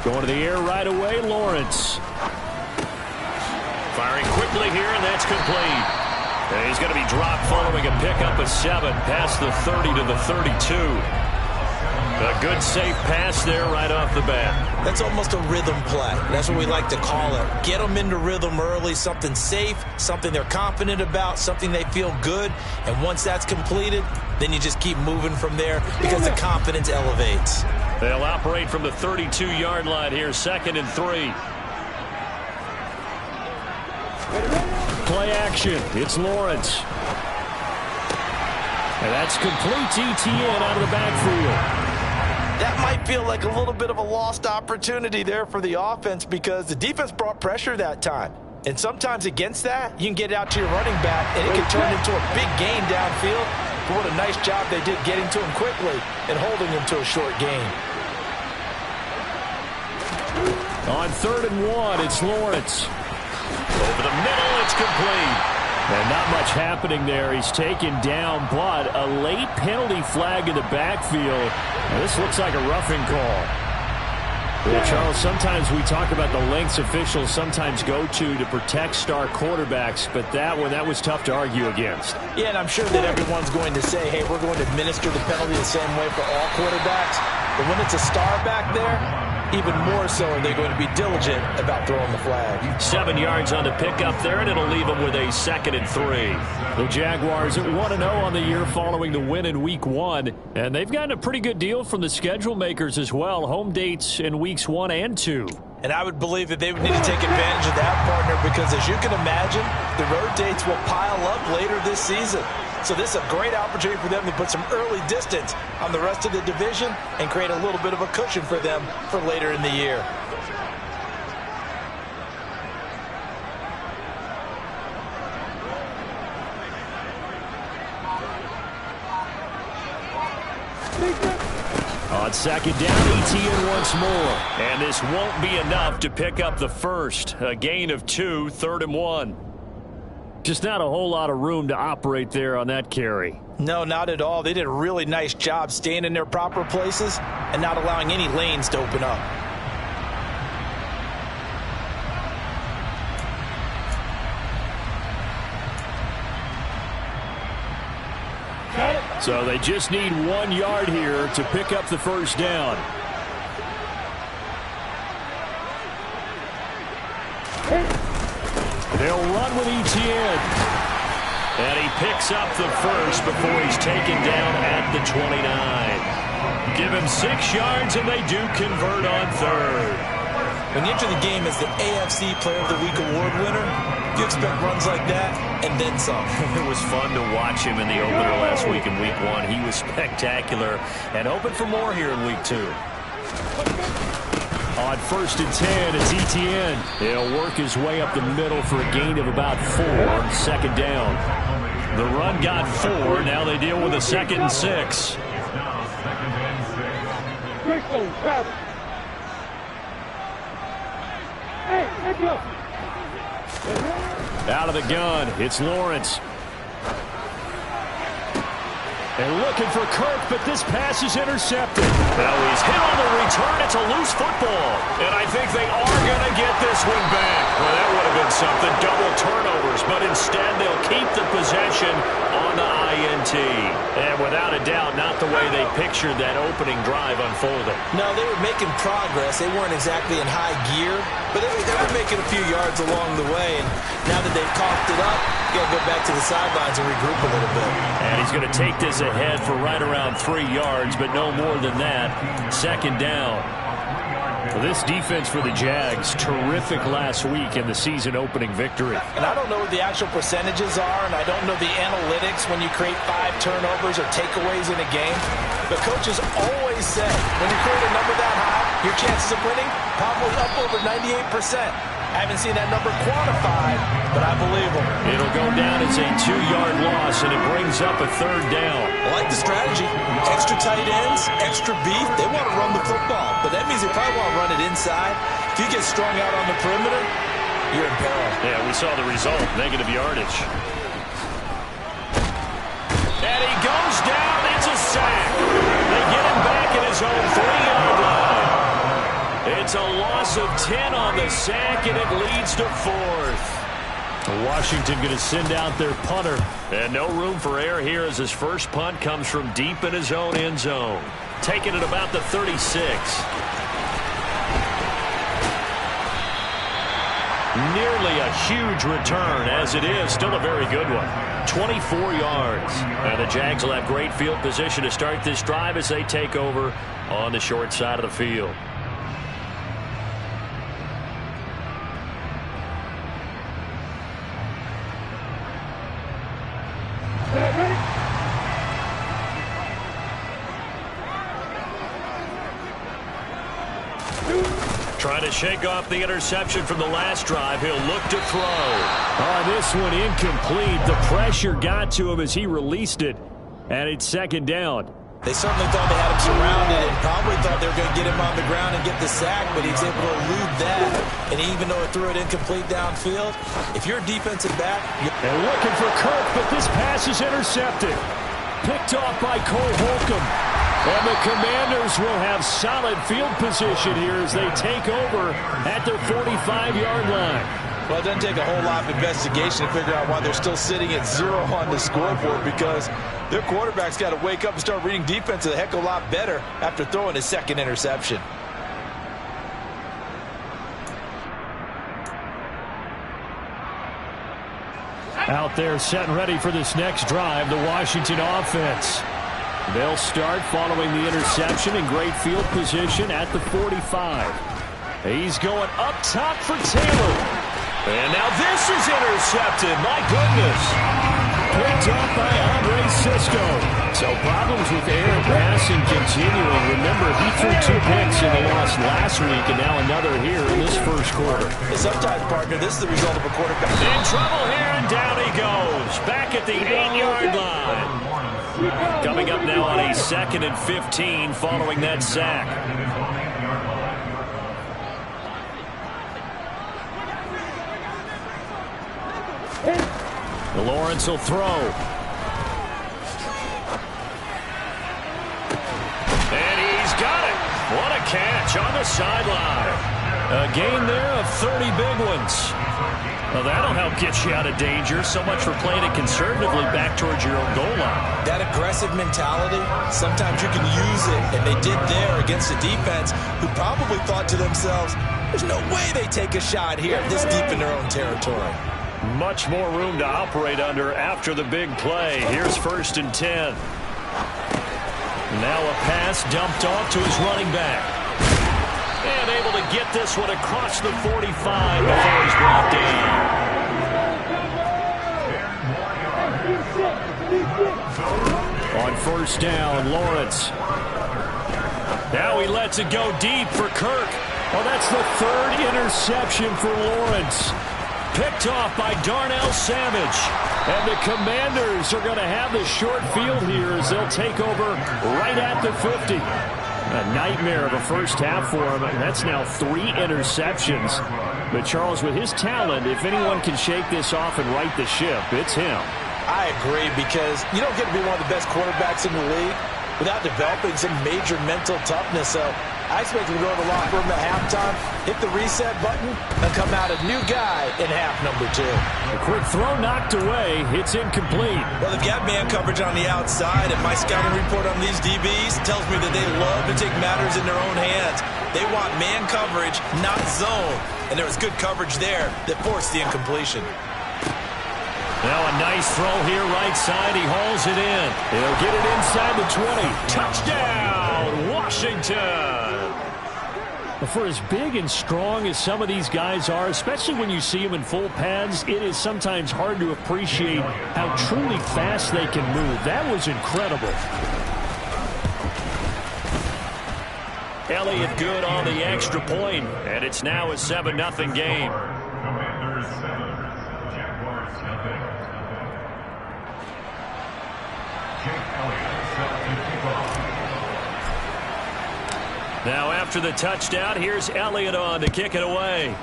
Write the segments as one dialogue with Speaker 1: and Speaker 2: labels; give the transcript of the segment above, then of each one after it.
Speaker 1: Going to the air right away, Lawrence. Firing quickly here, and that's complete. And he's going to be dropped following a pickup of 7 past the 30 to the 32. A good safe pass there right off the bat.
Speaker 2: That's almost a rhythm play. That's what we like to call it. Get them into rhythm early, something safe, something they're confident about, something they feel good. And once that's completed, then you just keep moving from there because the confidence elevates.
Speaker 1: They'll operate from the 32-yard line here, 2nd and 3. Play action. It's Lawrence. And that's complete to Etienne out of the backfield.
Speaker 2: That might feel like a little bit of a lost opportunity there for the offense because the defense brought pressure that time. And sometimes against that, you can get out to your running back, and it can turn into a big gain downfield. But what a nice job they did getting to him quickly and holding him to a short gain.
Speaker 1: On 3rd and 1, it's Lawrence. Over the middle, it's complete. And not much happening there. He's taken down, but a late penalty flag in the backfield. Now, this looks like a roughing call. Well, Charles, sometimes we talk about the lengths officials sometimes go to protect star quarterbacks, but that one, that was tough to argue against.
Speaker 2: Yeah, and I'm sure that everyone's going to say, hey, we're going to administer the penalty the same way for all quarterbacks. But when it's a star back there, even more so are they going to be diligent about throwing the flag.
Speaker 1: 7 yards on the pickup there, and it'll leave them with a 2nd and 3. The Jaguars at 1-0 on the year following the win in Week 1. And they've gotten a pretty good deal from the schedule makers as well. Home dates in Weeks 1 and 2.
Speaker 2: And I would believe that they would need to take advantage of that, partner, because as you can imagine, the road dates will pile up later this season. So this is a great opportunity for them to put some early distance on the rest of the division and create a little bit of a cushion for them for later in the year.
Speaker 1: On 2nd down, Etienne once more. And this won't be enough to pick up the first. A gain of 2, 3rd and 1. Just not a whole lot of room to operate there on that carry.
Speaker 2: No, not at all. They did a really nice job staying in their proper places and not allowing any lanes to open up.
Speaker 1: So they just need 1 yard here to pick up the first down. They'll run with Etienne. And he picks up the first before he's taken down at the 29. Give him 6 yards, and they do convert on 3rd.
Speaker 2: When you enter the game as the AFC Player of the Week award winner, you expect runs like that and then some.
Speaker 1: It was fun to watch him in the opener last week in Week 1. He was spectacular and hoping for more here in Week 2. On 1st and 10, it's Etienne. He'll work his way up the middle for a gain of about 4. 2nd down. The run got 4. Now they deal with a 2nd and 6. Out of the gun, it's Lawrence. And looking for Kirk, but this pass is intercepted. Now he's hit on the return. It's a loose football. And I think they are going to get this one back. Well, that would have been something. Double turnovers. But instead, they'll keep the possession on the INT. And without a doubt, not the way they pictured that opening drive unfolding.
Speaker 2: No, they were making progress. They weren't exactly in high gear, but they were making a few yards along the way. And now that they've coughed it up, you got to go back to the sidelines and regroup a little bit.
Speaker 1: And he's going to take this ahead for right around 3 yards, but no more than that. 2nd down. Well, this defense for the Jags, terrific last week in the season-opening victory.
Speaker 2: And I don't know what the actual percentages are, and I don't know the analytics when you create 5 turnovers or takeaways in a game. But coaches always say, when you create a number that high, your chances of winning probably up over 98%. I haven't seen that number quantified, but I believe them.
Speaker 1: It'll go down as a 2-yard loss, and it brings up a 3rd down.
Speaker 2: I like the strategy. Extra tight ends, extra beef. They want to run the football, but that means they probably want to run it inside. If you get strung out on the perimeter, you're in peril.
Speaker 1: Yeah, we saw the result, negative yardage. And he his own 3-yard line. It's a loss of 10 on the sack, and it leads to 4th. Washington going to send out their punter. And no room for error here as his first punt comes from deep in his own end zone. Taking it about the 36. Nearly a huge return, as it is still a very good one. 24 yards. And the Jags will have great field position to start this drive as they take over on the short side of the field. Trying to shake off the interception from the last drive. He'll look to throw. Oh, this one incomplete. The pressure got to him as he released it, and it's second down.
Speaker 2: They certainly thought they had him surrounded and probably thought they were going to get him on the ground and get the sack, but he was able to elude that. And even though it threw it incomplete downfield, if you're a defensive back...
Speaker 1: And looking for Kirk, but this pass is intercepted. Picked off by Cole Holcomb. And the Commanders will have solid field position here as they take over at their 45-yard line.
Speaker 2: Well, it doesn't take a whole lot of investigation to figure out why they're still sitting at 0 on the scoreboard, because their quarterback's got to wake up and start reading defense a heck of a lot better after throwing his second interception.
Speaker 1: Out there set and ready for this next drive, the Washington offense. They'll start following the interception in great field position at the 45. He's going up top for Taylor. And now this is intercepted. My goodness. Picked up by Andre Sisco. So problems with air and passing continuing. Remember, he threw 2 picks in the loss last week, and now another here in this first quarter.
Speaker 2: Sometimes, partner, this is the result of a quarterback.
Speaker 1: In trouble here, and down he goes. Back at the 8-yard line. Coming up now on a 2nd and 15 following that sack. Lawrence will throw. And he's got it. What a catch on the sideline. A gain there of 30 big ones. Well, that'll help get you out of danger. So much for playing it conservatively back towards your own goal line.
Speaker 2: That aggressive mentality, sometimes you can use it, and they did there against a defense who probably thought to themselves, there's no way they take a shot here this deep in their own territory.
Speaker 1: Much more room to operate under after the big play. Here's 1st and 10. Now a pass dumped off to his running back. And able to get this one across the 45 before he's brought down. On 1st down, Lawrence. Now he lets it go deep for Kirk. Oh, that's the 3rd interception for Lawrence. Picked off by Darnell Savage. And the Commanders are going to have the short field here as they'll take over right at the 50. A nightmare of a first half for him. That's now 3 interceptions. But Charles, with his talent, if anyone can shake this off and right the ship, it's him.
Speaker 2: I agree, because you don't get to be one of the best quarterbacks in the league without developing some major mental toughness. So I expect him to go to the locker room at halftime, hit the reset button, and come out a new guy in half number 2.
Speaker 1: A quick throw knocked away. It's incomplete.
Speaker 2: Well, they've got man coverage on the outside, and my scouting report on these DBs tells me that they love to take matters in their own hands. They want man coverage, not zone. And there was good coverage there that forced the incompletion.
Speaker 1: Now a nice throw here right side. He hauls it in. He'll get it inside the 20. Touchdown, Washington. For as big and strong as some of these guys are, especially when you see them in full pads, it is sometimes hard to appreciate how truly fast they can move. That was incredible. Elliott good on the extra point, and it's now a 7-0 game.
Speaker 3: Commanders 7, Jaguars nothing. Jake Elliott set to kick off.
Speaker 1: Now after the touchdown, here's Elliott on to kick it away.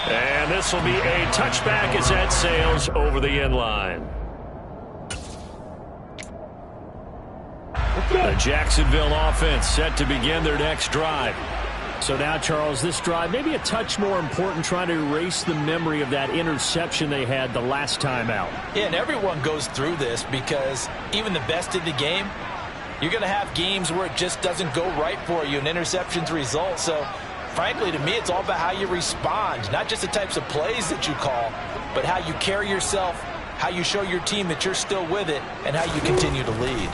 Speaker 1: And this will be a touchback as that sails over the end line. The Jacksonville offense set to begin their next drive. So now, Charles, this drive maybe a touch more important, trying to erase the memory of that interception they had the last time out.
Speaker 2: Yeah, and everyone goes through this because even the best in the game, you're going to have games where it just doesn't go right for you, and interceptions result. So, frankly, to me, it's all about how you respond, not just the types of plays that you call, but how you carry yourself, how you show your team that you're still with it, and how you continue to lead.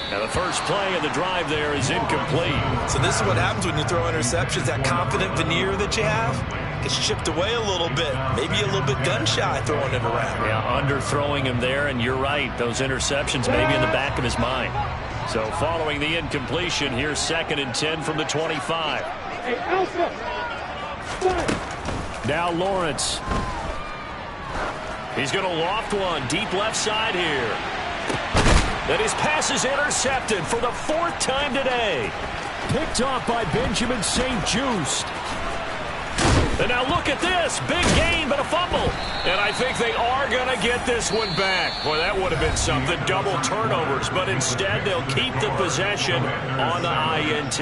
Speaker 1: Now the first play of the drive there is incomplete.
Speaker 2: So this is what happens when you throw interceptions. That confident veneer that you have gets chipped away a little bit. Maybe a little bit gun-shy throwing it around.
Speaker 1: Yeah, underthrowing him there, and you're right. Those interceptions may be in the back of his mind. So following the incompletion, here's 2nd and 10 from the 25. Now Lawrence. He's going to loft one deep left side here. Then his pass is intercepted for the 4th time today. Picked off by Benjamin St-Juste. And now look at this. Big gain, but a fumble. And I think they are going to get this one back. Boy, that would have been something. Double turnovers. But instead, they'll keep the possession on the INT.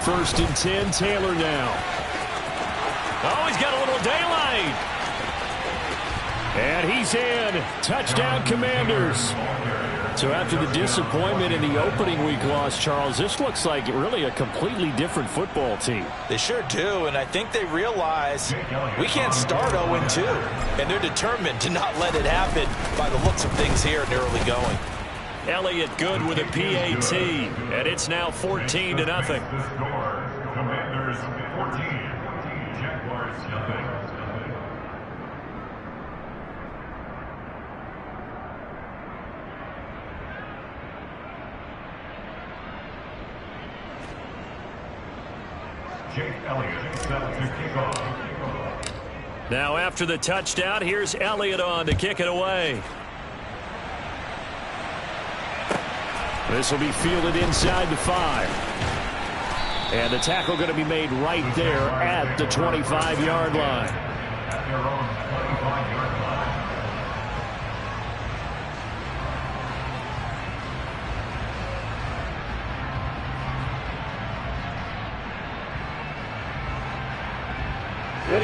Speaker 1: First and 10, Taylor now. Oh, he's got a little daylight. And he's in. Touchdown, Commanders. So after the disappointment in the opening week loss, Charles, this looks like really a completely different football team.
Speaker 2: They sure do, and I think they realize we can't start 0-2. And they're determined to not let it happen by the looks of things here in the early going.
Speaker 1: Elliott good with a PAT, and it's now 14-0.
Speaker 3: Commanders 14, Jaguars nothing. Jake Elliott set to kick off.
Speaker 1: Now after the touchdown, here's Elliott on to kick it away. This will be fielded inside the 5. And the tackle going to be made right there at the 25-yard line.
Speaker 3: At their own 25-yard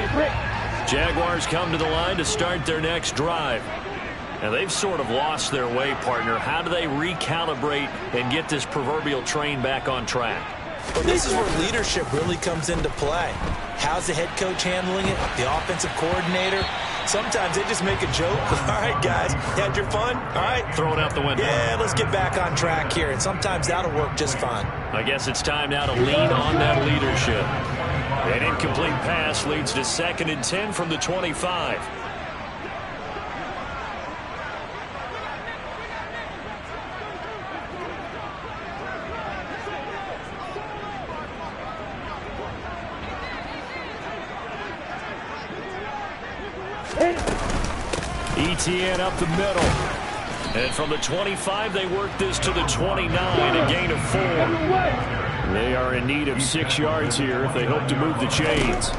Speaker 3: line.
Speaker 1: Jaguars come to the line to start their next drive. Now, they've sort of lost their way, partner. How do they recalibrate and get this proverbial train back on track?
Speaker 2: Well, this is where leadership really comes into play. How's the head coach handling it? The offensive coordinator? Sometimes they just make a joke. All right, guys, had your fun? All right.
Speaker 1: Throw it out the window.
Speaker 2: Yeah, let's get back on track here. And sometimes that'll work just fine.
Speaker 1: I guess it's time now to lean on that leadership. An incomplete pass leads to 2nd and 10 from the 25. ETN up the middle. And from the 25, they work this to the 29, a gain of 4. They are in need of 6 yards here if they hope to move the chains.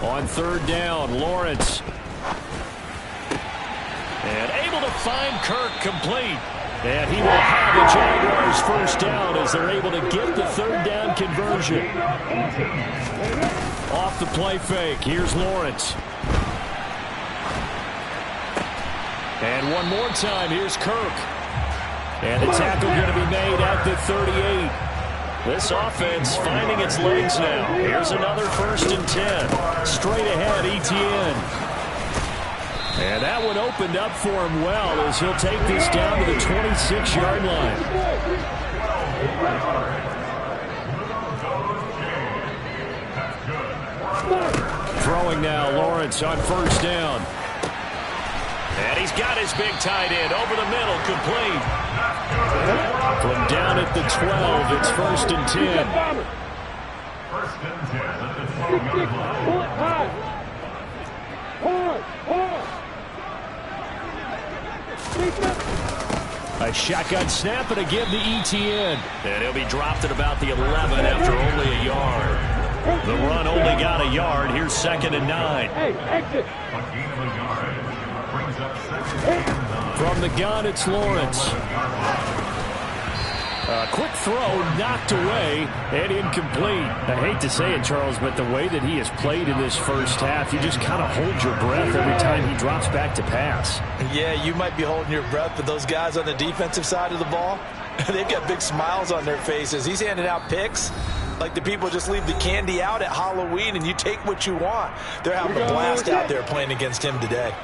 Speaker 1: On 3rd down, Lawrence. And able to find Kirk complete. And he will have the Jaguars first down as they're able to get the 3rd down conversion. Off the play fake, here's Lawrence. And one more time, here's Kirk. And the tackle going to be made at the 38. This offense finding its legs now. Here's another 1st and 10. Straight ahead, ETN. And that one opened up for him well as he'll take this down to the 26-yard line. Throwing now, Lawrence on 1st down. And he's got his big tight end over the middle, complete. From down at the 12, it's 1st and 10.
Speaker 3: 1st and 10 at the 12-yard line.
Speaker 1: A shotgun snap and a give to ETN. And he'll be dropped at about the 11 after only a yard. The run only got a yard. Here's 2nd and 9.
Speaker 3: A gain of a yard brings up 2nd and 9.
Speaker 1: From the gun, it's Lawrence. A quick throw knocked away and incomplete. I hate to say it, Charles, but the way that he has played in this first half, you just kind of hold your breath every time he drops back to pass.
Speaker 2: Yeah, you might be holding your breath, but those guys on the defensive side of the ball, they've got big smiles on their faces. He's handing out picks like the people just leave the candy out at Halloween and you take what you want. They're having a blast out there playing against him today.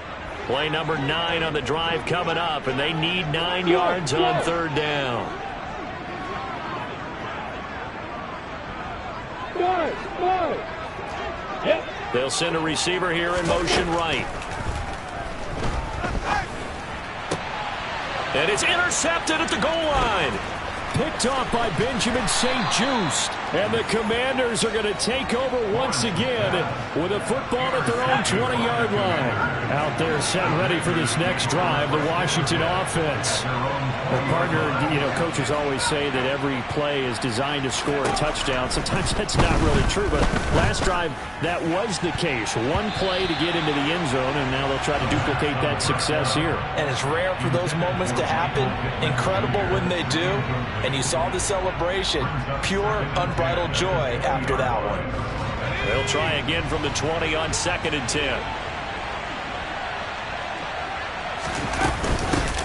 Speaker 1: Play number 9 on the drive coming up, and they need 9 yards on 3rd down. They'll send a receiver here in motion right. And it's intercepted at the goal line. Picked off by Benjamin St-Juste. And the Commanders are going to take over once again with a football at their own 20-yard line. Out there set ready for this next drive, the Washington offense. Well, partner, coaches always say that every play is designed to score a touchdown. Sometimes that's not really true, but last drive, that was the case. One play to get into the end zone, and now they'll try to duplicate that success here.
Speaker 2: And it's rare for those moments to happen. Incredible when they do. And you saw the celebration. Pure, unbridled joy after that one.
Speaker 1: They'll try again from the 20 on 2nd and 10.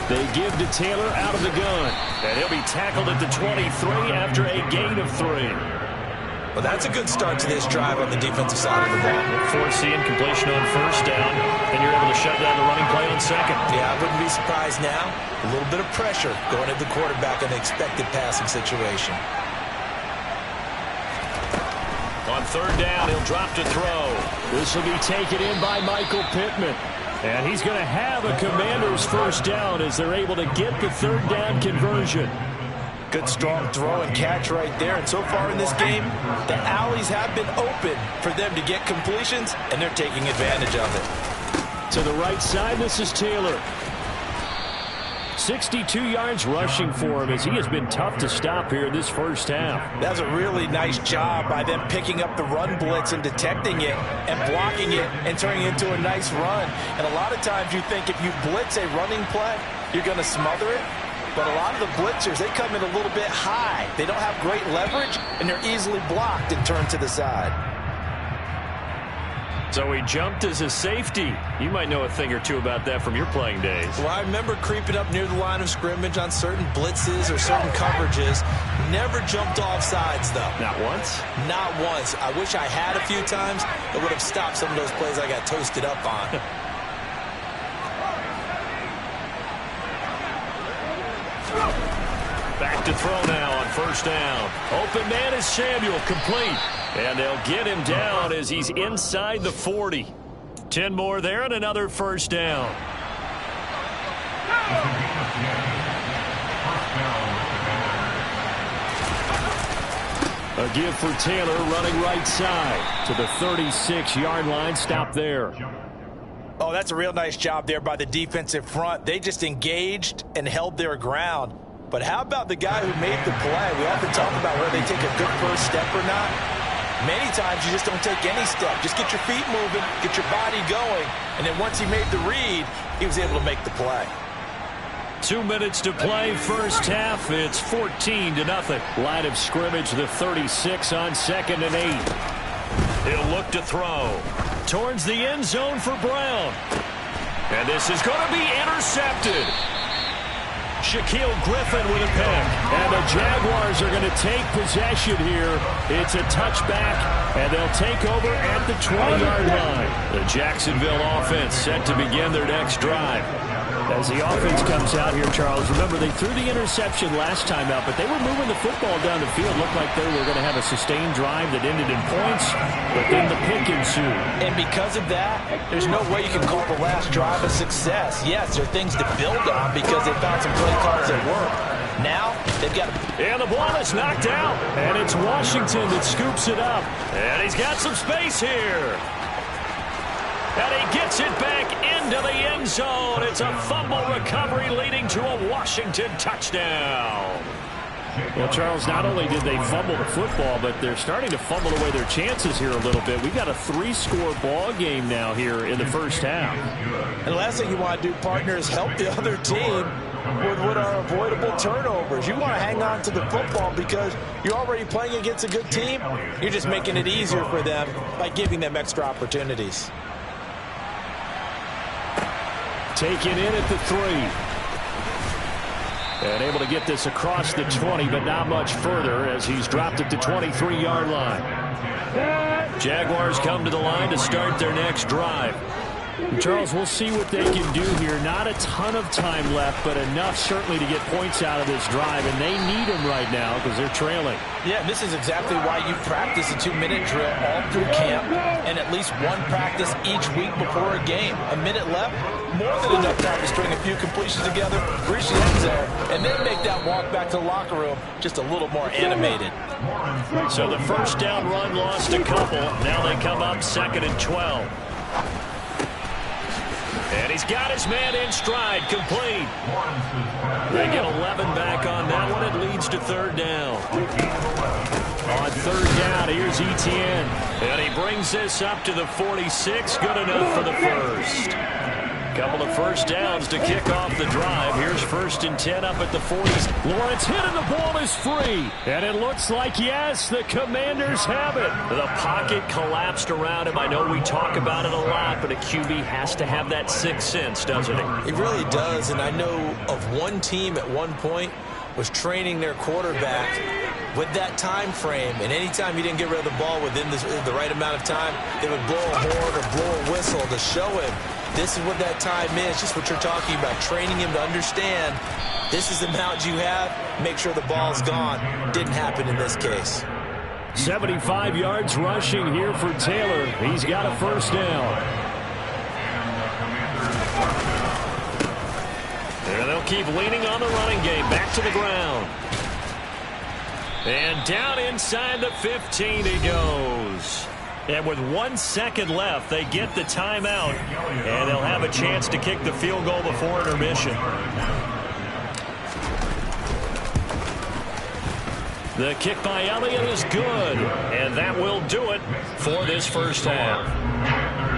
Speaker 1: They give to Taylor out of the gun. And he'll be tackled at the 23 after a gain of 3.
Speaker 2: Well, that's a good start to this drive on the defensive side of the ball.
Speaker 1: Forcing completion on 1st down, and you're able to shut down the running play on 2nd.
Speaker 2: Yeah, I wouldn't be surprised now. A little bit of pressure going at the quarterback in the expected passing situation.
Speaker 1: On 3rd down, he'll drop to throw. This will be taken in by Michael Pittman. And he's going to have a Commander's 1st down as they're able to get the 3rd down conversion.
Speaker 2: Good strong throw and catch right there. And so far in this game, the alleys have been open for them to get completions, and they're taking advantage of it.
Speaker 1: To the right side, this is Taylor. 62 yards rushing for him as he has been tough to stop here in this first half.
Speaker 2: That's a really nice job by them picking up the run blitz and detecting it and blocking it and turning it into a nice run. And a lot of times you think if you blitz a running play, you're going to smother it. But a lot of the blitzers, they come in a little bit high. They don't have great leverage, and they're easily blocked and turned to the side.
Speaker 1: So he jumped as a safety. You might know a thing or two about that from your playing days.
Speaker 2: Well, I remember creeping up near the line of scrimmage on certain blitzes or certain coverages. Never jumped off sides, though.
Speaker 1: Not once?
Speaker 2: Not once. I wish I had a few times. It would have stopped some of those plays I got toasted up on.
Speaker 1: Back to throw now on 1st down. Open man is Samuel, complete. And they'll get him down as he's inside the 40. 10 more there and another 1st down. A give for Taylor running right side to the 36-yard line. Stop there.
Speaker 2: Oh, that's a real nice job there by the defensive front. They just engaged and held their ground. But how about the guy who made the play? We often talk about whether they take a good first step or not. Many times you just don't take any step. Just get your feet moving, get your body going, and then once he made the read, he was able to make the play.
Speaker 1: 2 minutes to play, first half. It's 14-0. Line of scrimmage, the 36 on 2nd and 8. He'll look to throw. Towards the end zone for Brown. And this is going to be intercepted. Shaquille Griffin with a pick. And the Jaguars are going to take possession here. It's a touchback, and they'll take over at the 20-yard line. The Jacksonville offense set to begin their next drive. As the offense comes out here, Charles, remember they threw the interception last time out, but they were moving the football down the field. Looked like they were going to have a sustained drive that ended in points, but then the pick ensued.
Speaker 2: And because of that, there's no way you can call the last drive a success. Yes, there are things to build on because they found some play calls that work. Now, they've got...
Speaker 1: And the ball is knocked out, and it's Washington that scoops it up. And he's got some space here. And he gets it back into the end zone. It's a fumble recovery leading to a Washington touchdown. Well, Charles, not only did they fumble the football, but they're starting to fumble away their chances here a little bit. We've got a 3-score ball game now here in the first half.
Speaker 2: And the last thing you want to do, partner, is help the other team with what are avoidable turnovers. You want to hang on to the football because you're already playing against a good team. You're just making it easier for them by giving them extra opportunities.
Speaker 1: Taken in at the 3. And able to get this across the 20, but not much further as he's dropped it to 23-yard line. Jaguars come to the line to start their next drive. Charles, we'll see what they can do here. Not a ton of time left, but enough certainly to get points out of this drive, and they need them right now because they're trailing.
Speaker 2: Yeah, and this is exactly why you practice a 2-minute drill all through camp and at least one practice each week before a game. A minute left, more than enough time to string a few completions together, reach the end zone, and then make that walk back to the locker room just a little more animated.
Speaker 1: So the first down run lost a couple. Now they come up 2nd and 12. And he's got his man in stride, complete. They get 11 back on that one. It leads to 3rd down. On 3rd down, here's Etienne. And he brings this up to the 46. Good enough for the first. Couple of first downs to kick off the drive. Here's 1st and 10 up at the 40s. Lawrence hit and the ball is free. And it looks like, yes, the Commanders have it. The pocket collapsed around him. I know we talk about it a lot, but a QB has to have that sixth sense, doesn't he?
Speaker 2: It really does, and I know of one team at one point was training their quarterback with that time frame, and anytime he didn't get rid of the ball within the right amount of time, they would blow a horn or blow a whistle to show him this is what that time is, just what you're talking about, training him to understand this is the amount you have, make sure the ball's gone. Didn't happen in this case.
Speaker 1: 75 yards rushing here for Taylor. He's got a first down. And they'll keep leaning on the running game. Back to the ground. And down inside the 15 he goes. And with 1 second left, they get the timeout. And they'll have a chance to kick the field goal before intermission. The kick by Elliott is good. And that will do it for this first half.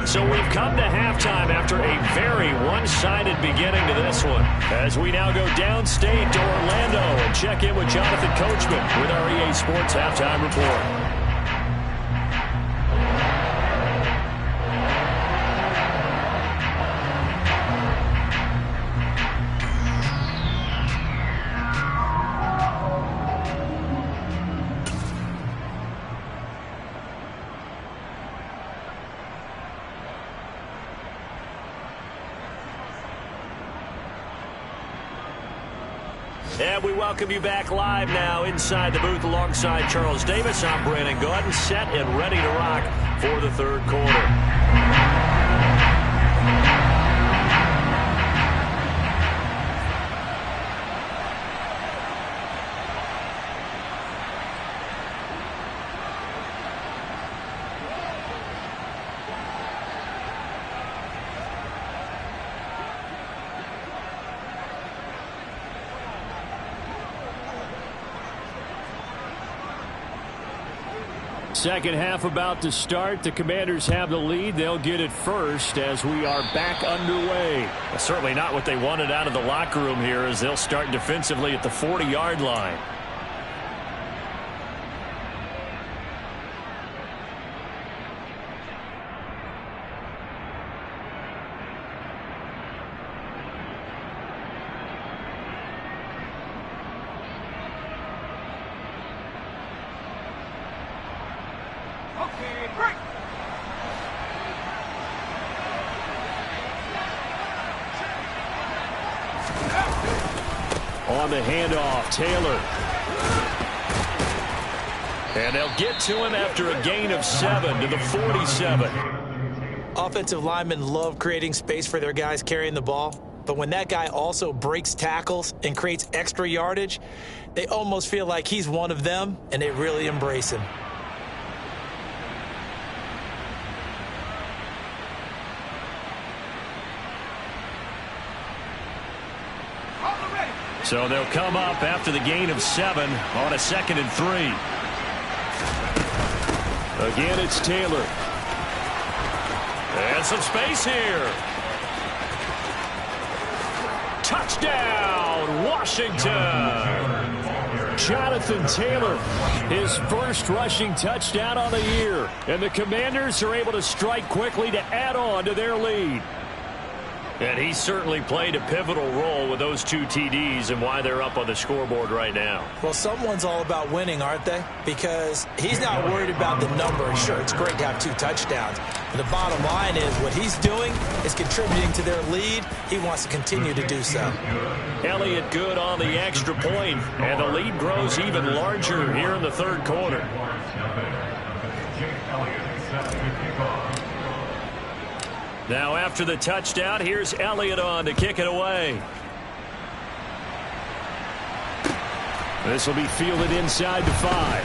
Speaker 1: So we've come to halftime after a very one-sided beginning to this one. As we now go downstate to Orlando and check in with Jonathan Coachman with our EA Sports Halftime Report. And we welcome you back live now inside the booth alongside Charles Davis. I'm Brandon Gaudin, set and ready to rock for the third quarter. Second half about to start. The Commanders have the lead. They'll get it first as we are back underway. Well, certainly not what they wanted out of the locker room here as they'll start defensively at the 40-yard line. On the handoff, Taylor. And they'll get to him after a gain of 7 to the 47.
Speaker 2: Offensive linemen love creating space for their guys carrying the ball, but when that guy also breaks tackles and creates extra yardage, they almost feel like he's one of them, and they really embrace him.
Speaker 1: So they'll come up after the gain of 7 on a 2nd and 3. Again, it's Taylor. And some space here. Touchdown, Washington. Jonathan Taylor, his first rushing touchdown on the year. And the Commanders are able to strike quickly to add on to their lead. And he certainly played a pivotal role with those 2 TDs and why they're up on the scoreboard right now.
Speaker 2: Well, someone's all about winning, aren't they? Because he's not worried about the number. Sure, it's great to have 2 touchdowns. But the bottom line is what he's doing is contributing to their lead. He wants to continue to do so.
Speaker 1: Elliott good on the extra point, and the lead grows even larger here in the 3rd quarter. Now after the touchdown, here's Elliott on to kick it away. This will be fielded inside the 5.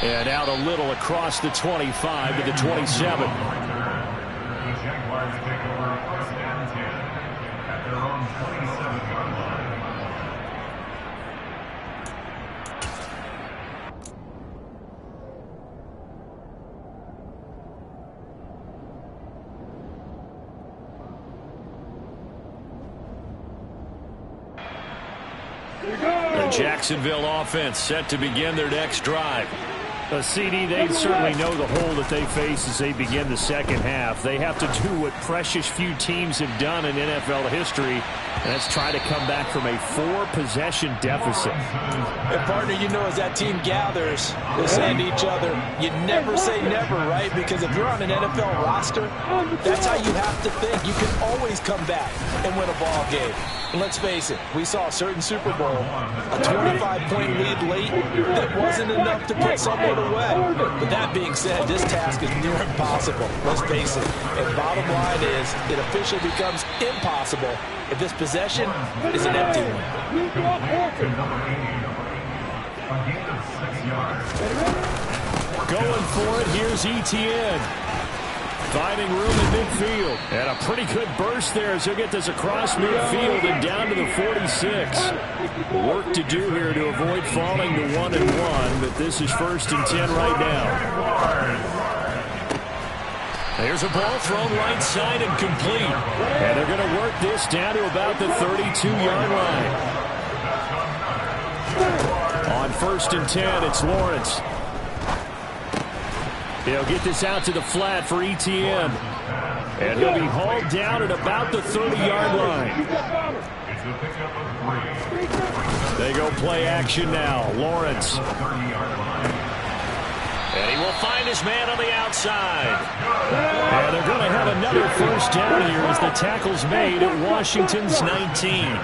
Speaker 1: And out a little across the 25 to the 27.
Speaker 3: The Jaguars take over 1st and 10 at their own 27-yard line.
Speaker 1: The Jacksonville offense set to begin their next drive. CD, they certainly know the hole that they face as they begin the 2nd half. They have to do what precious few teams have done in NFL history, and that's try to come back from a 4-possession deficit.
Speaker 2: And partner, you know, as that team gathers, they're saying to each other, you never say never, right? Because if you're on an NFL roster, that's how you have to think. You can always come back and win a ball game. And let's face it, we saw a certain Super Bowl, a 25-point lead late that wasn't enough to put someone away. But that being said, this task is near impossible. Let's face it. And bottom line is, it officially becomes impossible if this possession is an empty one.
Speaker 1: Going for it, here's Etienne. Finding room in midfield. And a pretty good burst there as he'll get this across midfield and down to the 46. Work to do here to avoid falling to 1-1, but this is 1st and 10 right now. There's a ball thrown right side and complete. And they're going to work this down to about the 32-yard line. On 1st and 10, it's Lawrence. He'll get this out to the flat for Etienne. And he'll be hauled down at about the 30-yard line. They go play action now. Lawrence. And he will find his man on the outside. And they're going to have another 1st down here as the tackle's made at Washington's 19.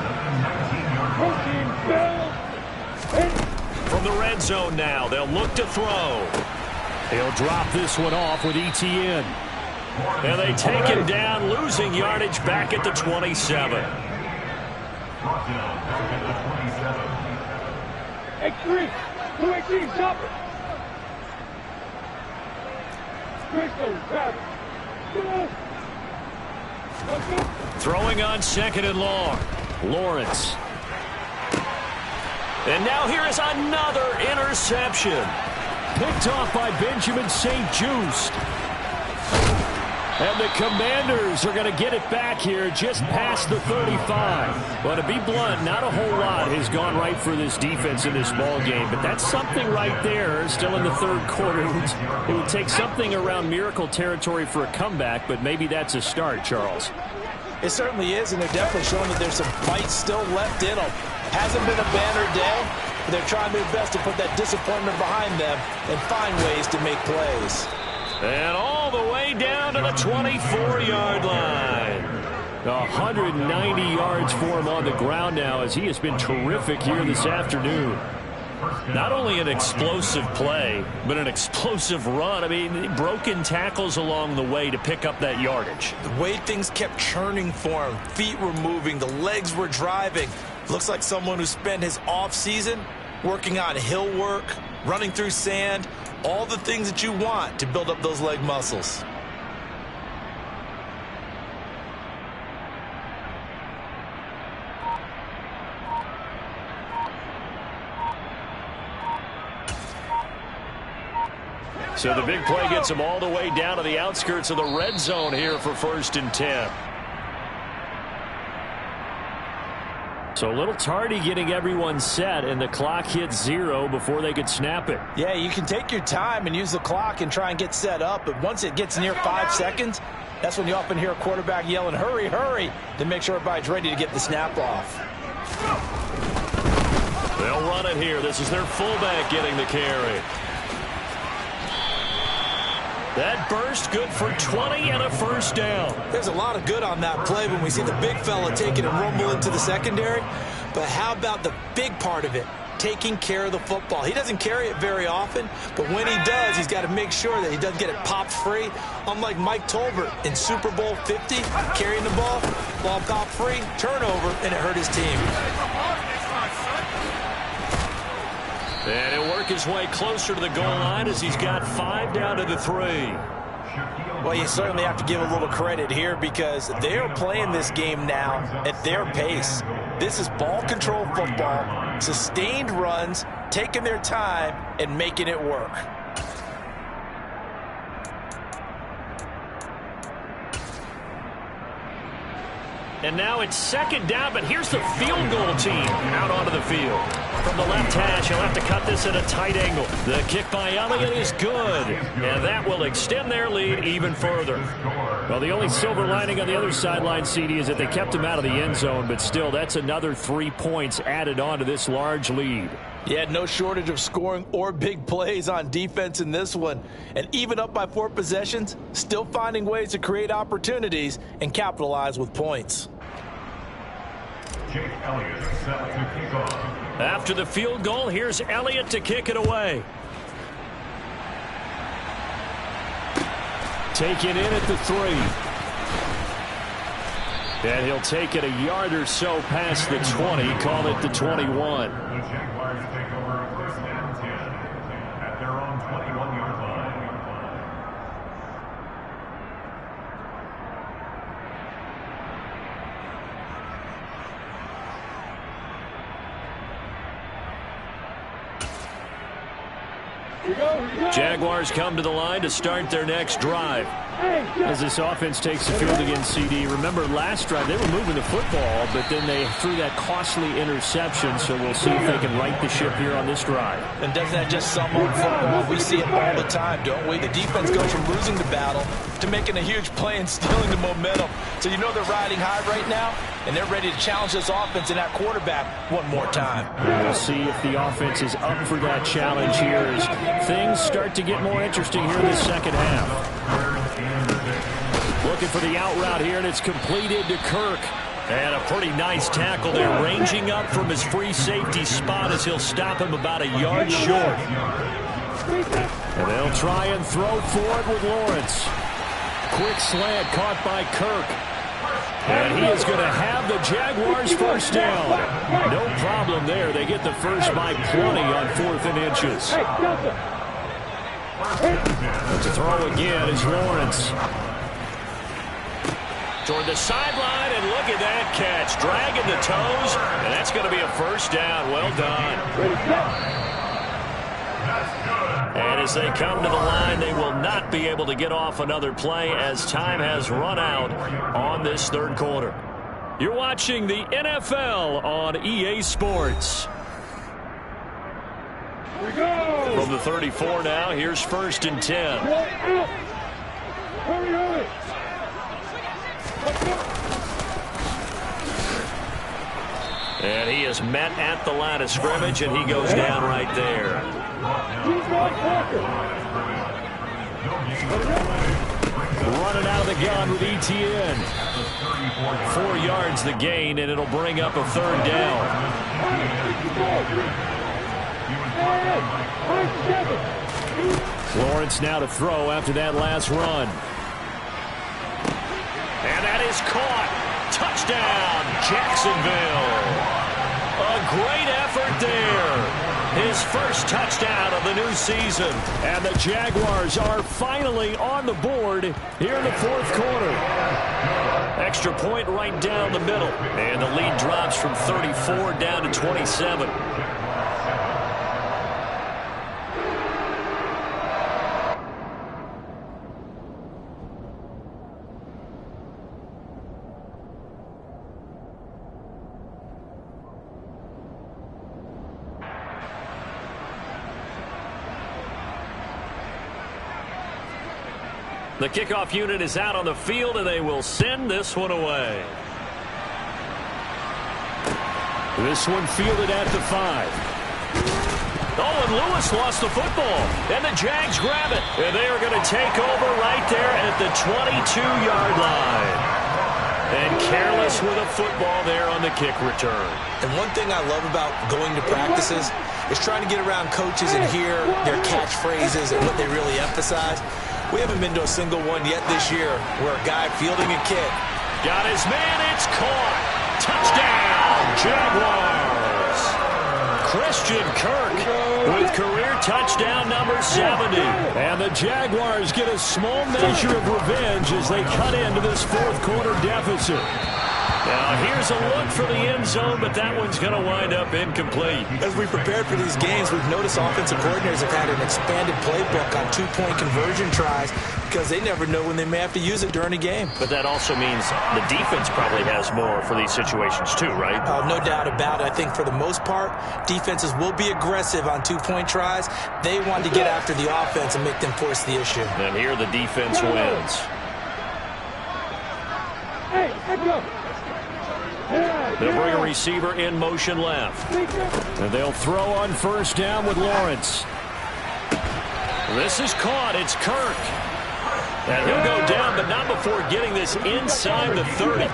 Speaker 1: From the red zone now, they'll look to throw. He'll drop this one off with Etienne. And they take him down, losing yardage back at the 27.
Speaker 4: X3, 218, chopper.
Speaker 1: Throwing on 2nd and long. Lawrence. And now here is another interception. Picked off by Benjamin St-Juste. And the Commanders are going to get it back here just past the 35. But to be blunt, not a whole lot has gone right for this defense in this ball game. But that's something right there, still in the 3rd quarter. It would take something around miracle territory for a comeback, but maybe that's a start, Charles.
Speaker 2: It certainly is, and they're definitely showing that there's some fight still left in them. Hasn't been a banner day, but they're trying their best to put that disappointment behind them and find ways to make plays.
Speaker 1: And all the way down to the 24-yard line. 190 yards for him on the ground now as he has been terrific here this afternoon. Not only an explosive play, but an explosive run. I mean, broken tackles along the way to pick up that yardage.
Speaker 2: The way things kept churning for him, feet were moving, the legs were driving. Looks like someone who spent his off-season working on hill work, running through sand, all the things that you want to build up those leg muscles.
Speaker 1: So the big play gets them all the way down to the outskirts of the red zone here for 1st and 10. So a little tardy getting everyone set, and the clock hits 0 before they could snap it.
Speaker 2: Yeah, you can take your time and use the clock and try and get set up, but once it gets near 5 seconds, that's when you often hear a quarterback yelling, hurry, hurry, to make sure everybody's ready to get the snap off.
Speaker 1: They'll run it here. This is their fullback getting the carry. That burst good for 20 and a 1st down.
Speaker 2: There's a lot of good on that play when we see the big fella taking and rumble into the secondary. But how about the big part of it, taking care of the football? He doesn't carry it very often, but when he does, he's got to make sure that he doesn't get it popped free. Unlike Mike Tolbert in Super Bowl 50, carrying the ball popped free, turnover, and it hurt his team.
Speaker 1: And he'll work his way closer to the goal line as he's got 5 down to the 3.
Speaker 2: Well, you certainly have to give a little credit here because they're playing this game now at their pace. This is ball control football, sustained runs, taking their time, and making it work.
Speaker 1: And now it's 2nd down, but here's the field goal team out onto the field. From the left hash, he'll have to cut this at a tight angle. The kick by Elliott is good, and that will extend their lead even further. Well, the only silver lining on the other sideline, CD, is that they kept him out of the end zone, but still, that's another 3 points added on to this large lead.
Speaker 2: Yeah, no shortage of scoring or big plays on defense in this one. And even up by 4 possessions, still finding ways to create opportunities and capitalize with points.
Speaker 3: Jake Elliott set to kick off.
Speaker 1: After the field goal, here's Elliott to kick it away. Taken in at the 3. And he'll take it a yard or so past the 20, call it the 21.
Speaker 3: The Jaguars take over 1st and 10 at their own 21-yard line.
Speaker 1: Jaguars come to the line to start their next drive. As this offense takes the field against CD. Remember last drive they were moving the football, but then they threw that costly interception, so we'll see if they can right the ship here on this drive.
Speaker 2: And doesn't that just sum up football? We see it all the time, don't we? The defense goes from losing the battle to making a huge play and stealing the momentum. So you know they're riding high right now, and they're ready to challenge this offense and that quarterback one more time.
Speaker 1: We'll see if the offense is up for that challenge here as things start to get more interesting here in the second half. Looking for the out route here, and it's completed to Kirk. And a pretty nice tackle there, ranging up from his free safety spot as he'll stop him about a yard short. And they'll try and throw for it with Lawrence. Quick slant caught by Kirk. And he is going to have the Jaguars 1st down. No problem there. They get the first by 20 on 4th and inches. To throw again is Lawrence. Toward the sideline, and look at that catch. Dragging the toes, and that's going to be a 1st down. Well done. And as they come to the line, they will not be able to get off another play as time has run out on this 3rd quarter. You're watching the NFL on EA Sports. From the 34 now, here's 1st and 10.
Speaker 4: Hurry, hurry.
Speaker 1: And he is met at the line of scrimmage, and he goes down right there. Running out of the gun with ETN. 4 yards the gain, and it'll bring up a 3rd down. Lawrence now to throw after that last run. And that is caught. Touchdown, Jacksonville. A great effort there. His first touchdown of the new season. And the Jaguars are finally on the board here in the 4th quarter. Extra point right down the middle. And the lead drops from 34 down to 27. The kickoff unit is out on the field, and they will send this one away. This one fielded at the 5. Oh, and Lewis lost the football. And the Jags grab it. And they are going to take over right there at the 22-yard line. And careless with a football there on the kick return.
Speaker 2: And one thing I love about going to practices is trying to get around coaches and hear their catchphrases and what they really emphasize. We haven't been to a single one yet this year where a guy fielding a kick.
Speaker 1: Got his man, it's caught. Touchdown, Jaguars. Christian Kirk with career touchdown number 70. And the Jaguars get a small measure of revenge as they cut into this fourth quarter deficit. Now here's a look for the end zone, but that one's going to wind up incomplete.
Speaker 2: As we prepared for these games, we've noticed offensive coordinators have had an expanded playbook on two-point conversion tries because they never know when they may have to use it during a game.
Speaker 1: But that also means the defense probably has more for these situations too, right?
Speaker 2: No doubt about it. I think for the most part, defenses will be aggressive on two-point tries. They want to get after the offense and make them force the issue.
Speaker 1: And here the defense wins.
Speaker 4: Hey, let's go.
Speaker 1: They'll bring a receiver in motion left. And they'll throw on first down with Lawrence. This is caught. It's Kirk. And he'll go down, but not before getting this inside the 30.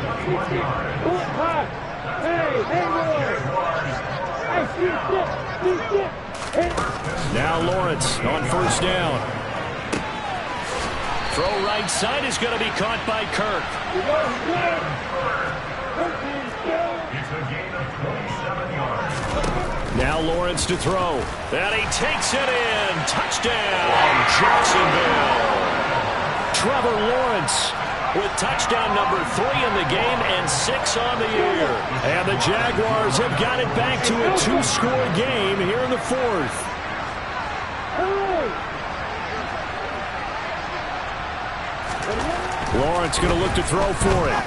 Speaker 1: Now Lawrence on first down. Throw right side is going to be caught by Kirk.
Speaker 3: It's a gain of 27 yards.
Speaker 1: Now Lawrence to throw. And he takes it in. Touchdown, Jacksonville. Trevor Lawrence with touchdown number 3 in the game and 6 on the year. And the Jaguars have got it back to a 2-score game here in the fourth. Lawrence going to look to throw for it.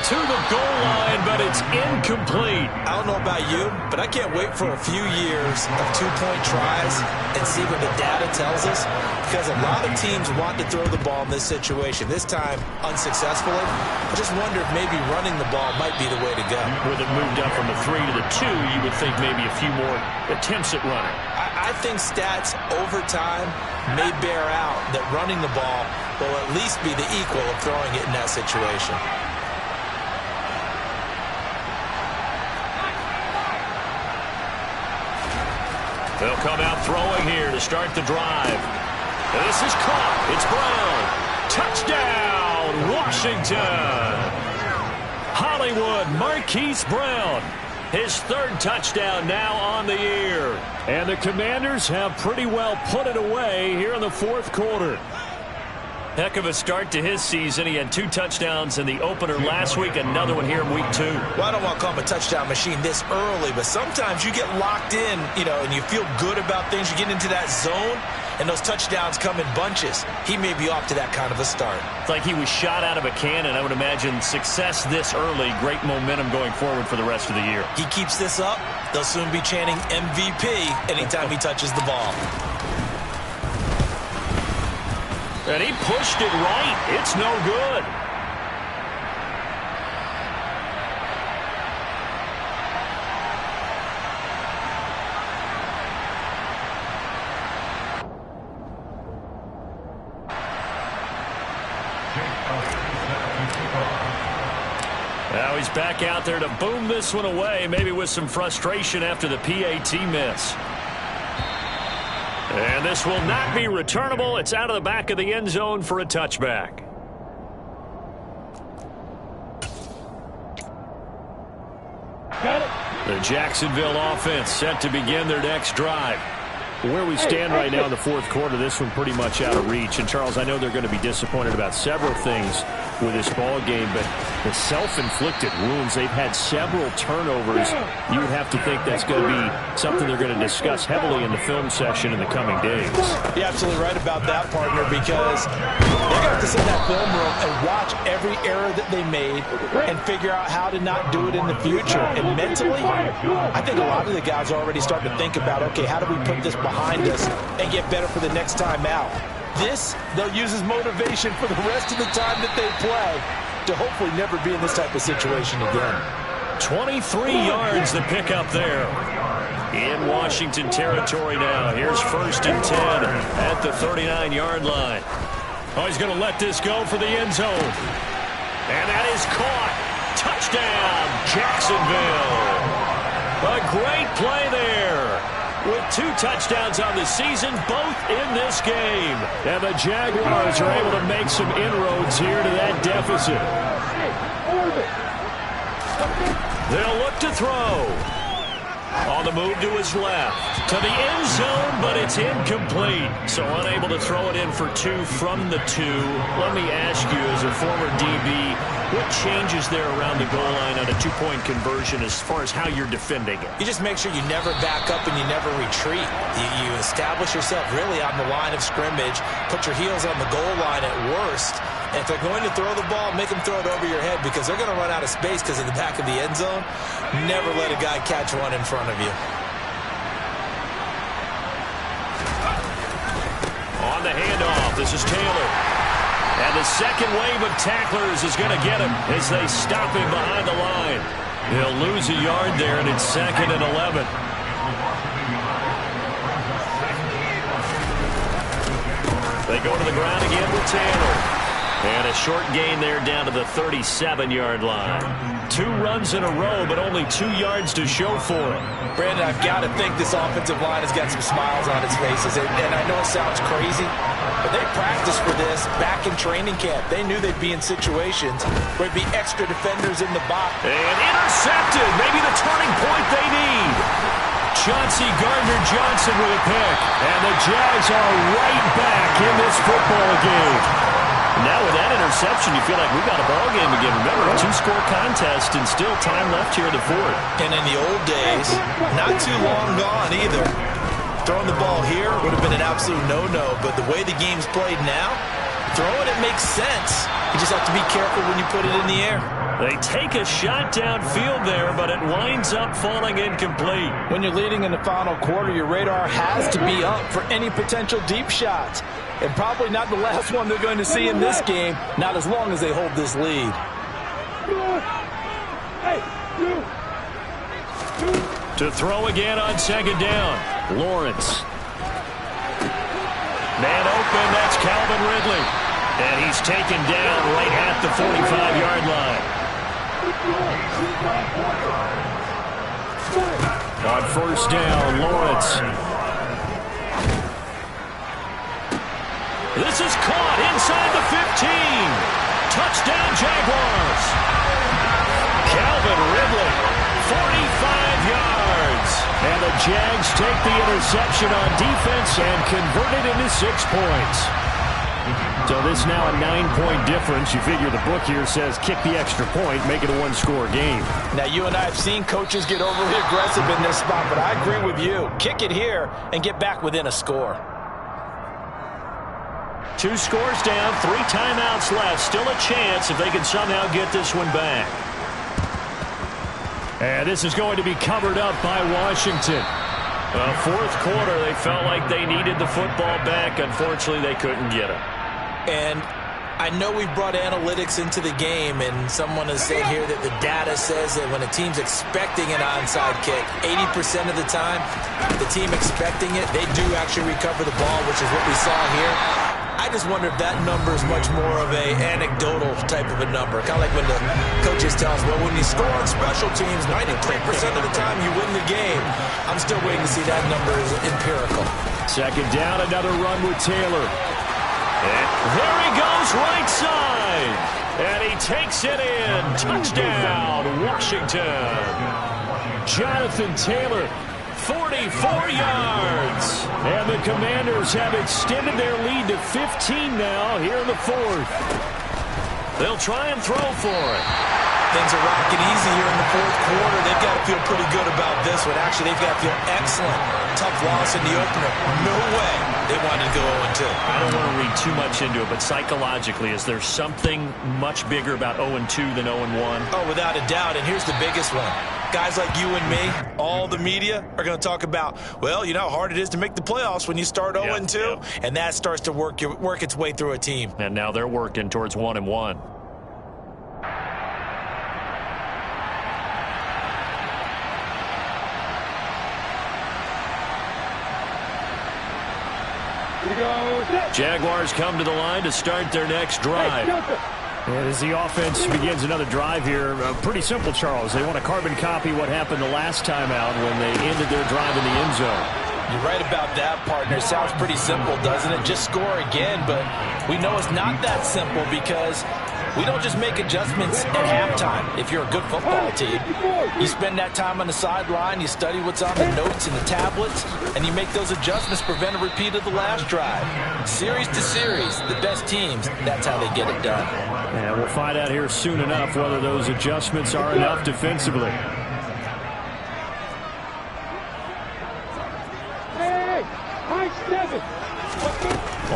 Speaker 1: To the goal line, but it's incomplete.
Speaker 2: I don't know about you, but I can't wait for a few years of two-point tries and see what the data tells us, because a lot of teams want to throw the ball in this situation. This time, unsuccessfully. I just wonder if maybe running the ball might be the way to go.
Speaker 1: With it moved up from the 3 to the 2, you would think maybe a few more attempts at running.
Speaker 2: I think stats over time may bear out that running the ball will at least be the equal of throwing it in that situation.
Speaker 1: They'll come out throwing here to start the drive. And this is caught. It's Brown. Touchdown, Washington. Hollywood Marquise Brown. His 3rd touchdown now on the year. And the Commanders have pretty well put it away here in the fourth quarter. Heck of a start to his season. He had 2 touchdowns in the opener last week, another one here in week 2.
Speaker 2: Well, I don't want to call him a touchdown machine this early, but sometimes you get locked in, and you feel good about things. You get into that zone, and those touchdowns come in bunches. He may be off to that kind of a start.
Speaker 1: It's like he was shot out of a cannon. I would imagine success this early, great momentum going forward for the rest of the year.
Speaker 2: He keeps this up, they'll soon be chanting MVP anytime he touches the ball.
Speaker 1: And he pushed it right. It's no good. Now he's back out there to boom this one away, maybe with some frustration after the PAT miss. And this will not be returnable. It's out of the back of the end zone for a touchback.
Speaker 4: Got it.
Speaker 1: The Jacksonville offense set to begin their next drive. Where we stand right now in the fourth quarter, this one pretty much out of reach. And, Charles, I know they're going to be disappointed about several things with this ball game, but the self-inflicted wounds, they've had several turnovers. You would have to think that's going to be something they're going to discuss heavily in the film session in the coming days.
Speaker 2: You're absolutely right about that, partner, because they're going to have to sit in that film room and watch every error that they made and figure out how to not do it in the future. And mentally, I think a lot of the guys are already starting to think about, okay, how do we put this behind us and get better for the next time out? This, they'll use as motivation for the rest of the time that they play to hopefully never be in this type of situation again.
Speaker 1: 23 yards to pick up there. In Washington territory now. Here's 1st and 10 at the 39-yard line. Oh, he's going to let this go for the end zone. And that is caught. Touchdown, Jacksonville. A great play there. With 2 touchdowns on the season, both in this game. And the Jaguars are able to make some inroads here to that deficit. They'll look to throw. On the move to his left. To the end zone, but it's incomplete. So unable to throw it in for 2 from the 2. Let me ask you, as a former DB, what changes there around the goal line on a 2-point conversion as far as how you're defending it?
Speaker 2: You just make sure you never back up and you never retreat. You establish yourself really on the line of scrimmage, put your heels on the goal line at worst. And if they're going to throw the ball, make them throw it over your head because they're going to run out of space because of the back of the end zone. Never let a guy catch one in front of you.
Speaker 1: On the handoff, this is Taylor. And the second wave of tacklers is going to get him as they stop him behind the line. He'll lose a yard there, and it's 2nd and 11. They go to the ground again with Taylor. And a short gain there down to the 37-yard line. 2 runs in a row, but only 2 yards to show for it.
Speaker 2: Brandon, I've got to think this offensive line has got some smiles on its faces. And I know it sounds crazy, but they practiced for this back in training camp. They knew they'd be in situations where there'd be extra defenders in the box.
Speaker 1: And intercepted. Maybe the turning point they need. Chauncey Gardner-Johnson with a pick. And the Jags are right back in this football game. Now with that interception, you feel like we've got a ball game again. Remember, a 2-score contest and still time left here in the 4th.
Speaker 2: And in the old days, not too long gone either. Throwing the ball here would have been an absolute no-no. But the way the game's played now, throwing it makes sense. You just have to be careful when you put it in the air.
Speaker 1: They take a shot downfield there, but it winds up falling incomplete.
Speaker 2: When you're leading in the final quarter, your radar has to be up for any potential deep shots. And probably not the last one they're going to see in this game, not as long as they hold this lead.
Speaker 1: To throw again on 2nd down, Lawrence. Man open, that's Calvin Ridley. And he's taken down right at the 45-yard line. On 1st down, Lawrence. This is caught inside the 15. Touchdown, Jaguars. Calvin Ridley, 45 yards. And the Jags take the interception on defense and convert it into 6 points. So this now a 9-point difference. You figure the book here says kick the extra point, make it a 1-score game.
Speaker 2: Now, you and I have seen coaches get overly aggressive in this spot, but I agree with you. Kick it here and get back within a score.
Speaker 1: 2 scores down, 3 timeouts left. Still a chance if they can somehow get this one back. And this is going to be covered up by Washington. 4th quarter, they felt like they needed the football back. Unfortunately, they couldn't get it.
Speaker 2: And I know we've brought analytics into the game, and someone has said here that the data says that when a team's expecting an onside kick, 80% of the time, the team expecting it, they do actually recover the ball, which is what we saw here. I just wonder if that number is much more of a anecdotal type of a number. Kind of like when the coaches tell us, well, when you score on special teams, 93% of the time you win the game. I'm still waiting to see that number is empirical.
Speaker 1: 2nd down, another run with Taylor. And there he goes, right side. And he takes it in. Touchdown, Washington. Jonathan Taylor, 44 yards. And the Commanders have extended their lead to 15 now here in the 4th. They'll try and throw for it.
Speaker 2: Things are rocking easy here in the 4th quarter. They've got to feel pretty good about this one. Actually, they've got to feel excellent. Tough loss in the opener. No way they wanted to go 0-2.
Speaker 1: I don't want to read too much into it, but psychologically, is there something much bigger about 0-2 than 0-1?
Speaker 2: Oh, without a doubt. And here's the biggest one. Guys like you and me, all the media, are going to talk about, well, you know how hard it is to make the playoffs when you start 0-2, and that starts to work its way through a team.
Speaker 1: And now they're working towards 1-1. Jaguars come to the line to start their next drive. And as the offense begins another drive here, pretty simple, Charles. They want to carbon copy what happened the last time out when they ended their drive in the end zone.
Speaker 2: You're right about that, partner. Sounds pretty simple, doesn't it? Just score again, but we know it's not that simple because we don't just make adjustments at halftime. If you're a good football team, you spend that time on the sideline, you study what's on the notes and the tablets, and you make those adjustments, prevent a repeat of the last drive. Series to series, the best teams, that's how they get it done.
Speaker 1: And we'll find out here soon enough whether those adjustments are enough defensively.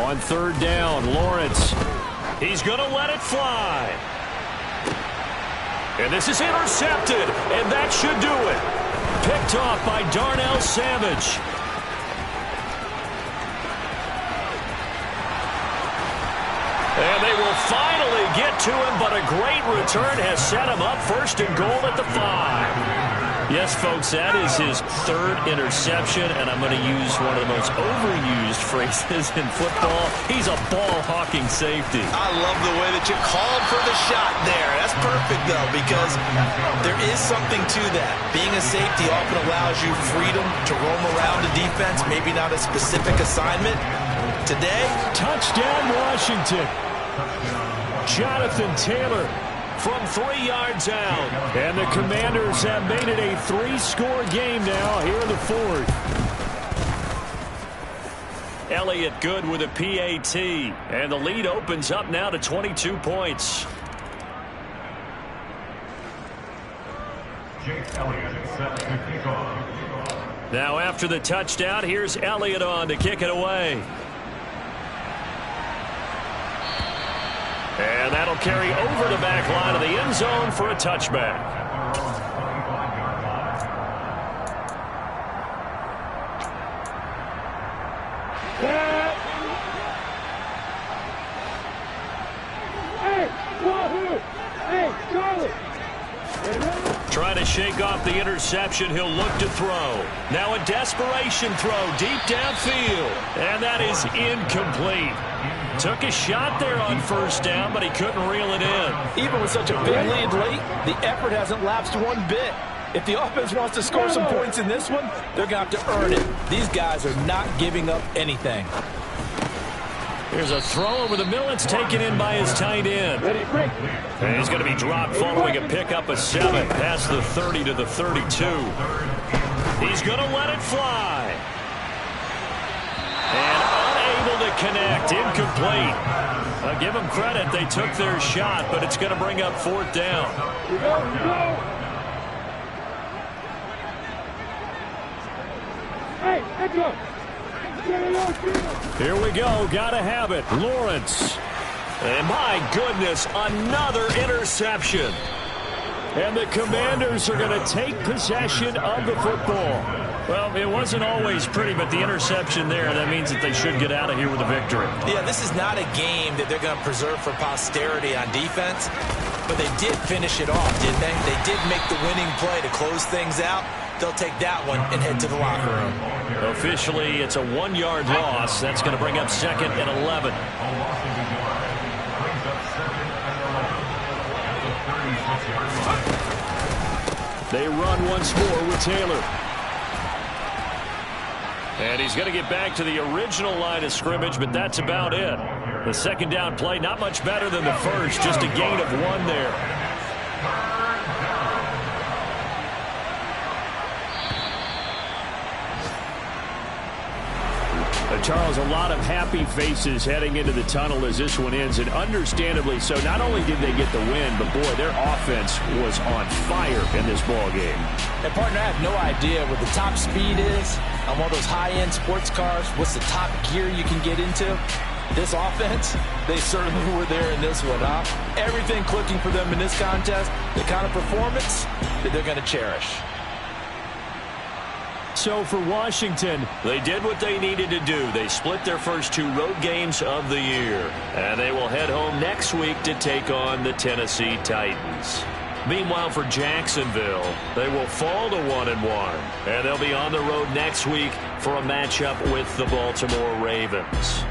Speaker 1: On third down, Lawrence. He's going to let it fly. And this is intercepted, and that should do it. Picked off by Darnell Savage. And they will finally get to him, but a great return has set him up first and goal at the 5. Yes, folks, that is his third interception, and I'm going to use one of the most overused phrases in football. He's a ball-hawking safety.
Speaker 2: I love the way that you called for the shot there. That's perfect, though, because there is something to that. Being a safety often allows you freedom to roam around the defense, maybe not a specific assignment. Today,
Speaker 1: touchdown, Washington. Jonathan Taylor from 3 yards out. And the Commanders have made it a 3-score game now here in the 4th. Elliott good with a PAT. And the lead opens up now to 22 points. Now after the touchdown, here's Elliott on to kick it away. And that'll carry over the back line of the end zone for a touchback. Trying to shake off the interception. He'll look to throw. Now a desperation throw deep downfield. And that is incomplete. Took a shot there on first down, but he couldn't reel it in.
Speaker 2: Even with such a big lead late, the effort hasn't lapsed one bit. If the offense wants to score some points in this one, they're going to have to earn it. These guys are not giving up anything.
Speaker 1: Here's a throw over the middle. It's taken in by his tight end. And he's going to be dropped following a pickup of 7 past the 30 to the 32. He's going to let it fly. And unable to connect. Incomplete. I'll give them credit. They took their shot, but it's going to bring up 4th down. Here we go. Got to have it. Lawrence. And my goodness, another interception. And the Commanders are going to take possession of the football. Well, it wasn't always pretty, but the interception there, that means that they should get out of here with a victory.
Speaker 2: Yeah, this is not a game that they're going to preserve for posterity on defense, but they did finish it off, didn't they? They did make the winning play to close things out. They'll take that one and head to the locker room.
Speaker 1: Officially, it's a 1-yard loss. That's going to bring up 2nd and 11. They run once more with Taylor. And he's going to get back to the original line of scrimmage, but that's about it. The second down play, not much better than the first, just a gain of 1 there. Charles, a lot of happy faces heading into the tunnel as this one ends, and understandably so. Not only did they get the win, but boy, their offense was on fire in this ball game.
Speaker 2: And partner, I have no idea what the top speed is on one of those high-end sports cars. What's the top gear you can get into? This offense, they certainly were there in this one, huh? Everything clicking for them in this contest, the kind of performance that they're going to cherish.
Speaker 1: So for Washington, they did what they needed to do. They split their first 2 road games of the year. And they will head home next week to take on the Tennessee Titans. Meanwhile, for Jacksonville, they will fall to 1-1. And they'll be on the road next week for a matchup with the Baltimore Ravens.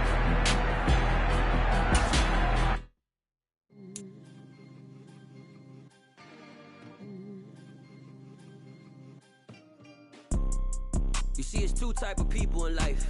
Speaker 5: You see, it's 2 type of people in life.